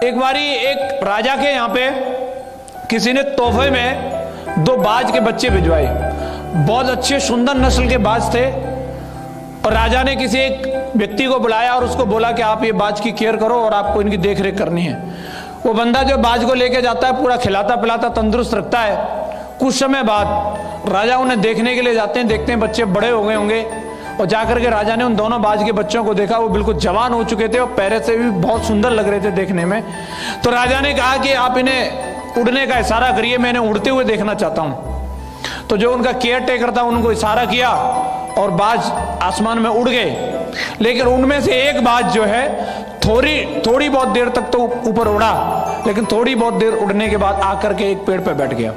एक बारी एक राजा के यहाँ पे किसी ने तोहफे में 2 बाज के बच्चे भिजवाए। बहुत अच्छे सुंदर नस्ल के बाज थे और राजा ने किसी एक व्यक्ति को बुलाया और उसको बोला कि आप ये बाज की केयर करो और आपको इनकी देख रेख करनी है। वो बंदा जो बाज को लेके जाता है पूरा खिलाता पिलाता तंदुरुस्त रखता है। कुछ समय बाद राजा उन्हें देखने के लिए जाते हैं, देखते हैं बच्चे बड़े हो गए होंगे और जाकर के राजा ने उन दोनों बाज के बच्चों को देखा। वो बिल्कुल जवान हो चुके थे और पैरे से भी बहुत सुंदर लग रहे थे देखने में। तो राजा ने कहा कि आप इन्हें उड़ने का इशारा करिए, मैं इन्हें उड़ते हुए देखना चाहता हूं। तो जो उनका केयर टेकर था उनको इशारा किया और बाज आसमान में उड़ गए। लेकिन उनमें से एक बाज जो है थोड़ी बहुत देर तक तो ऊपर उड़ा, लेकिन थोड़ी बहुत देर उड़ने के बाद आकर के एक पेड़ पर बैठ गया।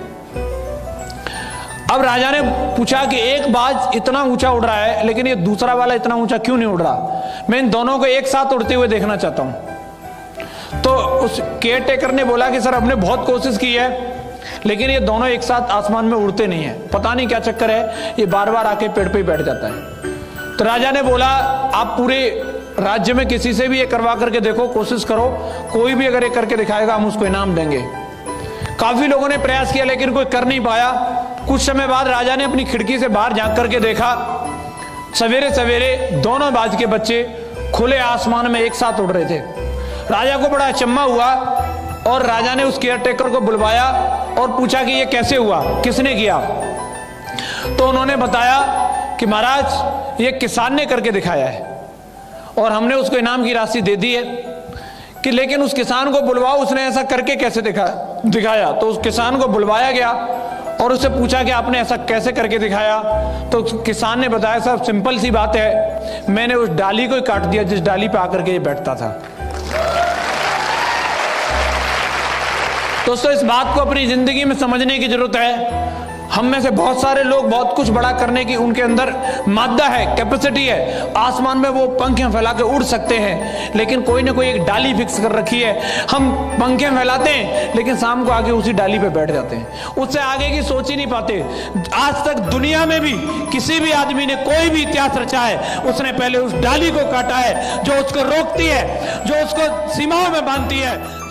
अब राजा ने पूछा कि एक बाज इतना ऊंचा उड़ रहा है लेकिन ये दूसरा वाला इतना ऊंचा क्यों नहीं उड़ रहा, मैं इन दोनों को एक साथ उड़ते हुए देखना चाहता हूं। तो उस केयर टेकर ने बोला कि सर हमने बहुत कोशिश की है लेकिन ये दोनों एक साथ आसमान में उड़ते नहीं है, पता नहीं क्या चक्कर है, ये बार बार आके पेड़ पे ही बैठ जाता है। तो राजा ने बोला आप पूरे राज्य में किसी से भी ये करवा करके देखो, कोशिश करो, कोई भी अगर ये करके दिखाएगा हम उसको इनाम देंगे। काफी लोगों ने प्रयास किया लेकिन कोई कर नहीं पाया। कुछ समय बाद राजा ने अपनी खिड़की से बाहर झांक करके देखा, सवेरे सवेरे दोनों बाज के बच्चे खुले आसमान में एक साथ उड़ रहे थे। राजा को बड़ा अचंभा हुआ और राजा ने उस केयर टेकर को बुलवाया और पूछा कि ये कैसे हुआ, किसने किया। तो उन्होंने बताया कि महाराज ये किसान ने करके दिखाया है और हमने उसको इनाम की राशि दे दी है कि लेकिन उस किसान को बुलवाओ, उसने ऐसा करके कैसे दिखाया। तो उस किसान को बुलवाया गया और उससे पूछा कि आपने ऐसा कैसे करके दिखाया। तो किसान ने बताया साहब सिंपल सी बात है, मैंने उस डाली को ही काट दिया जिस डाली पे आकर के ये बैठता था। दोस्तों इस बात को अपनी जिंदगी में समझने की जरूरत है। हम में से बहुत सारे लोग बहुत कुछ बड़ा करने की उनके अंदर मादा है, कैपेसिटी है, आसमान में वो पंखें फैला के उड़ सकते हैं, लेकिन कोई ना कोई एक डाली फिक्स कर रखी है। हम पंखें फैलाते हैं लेकिन शाम को आके उसी डाली पे बैठ जाते हैं, उससे आगे की सोच ही नहीं पाते। आज तक दुनिया में भी किसी भी आदमी ने कोई भी इतिहास रचा है, उसने पहले उस डाली को काटा है जो उसको रोकती है, जो उसको सीमाओं में बांधती है।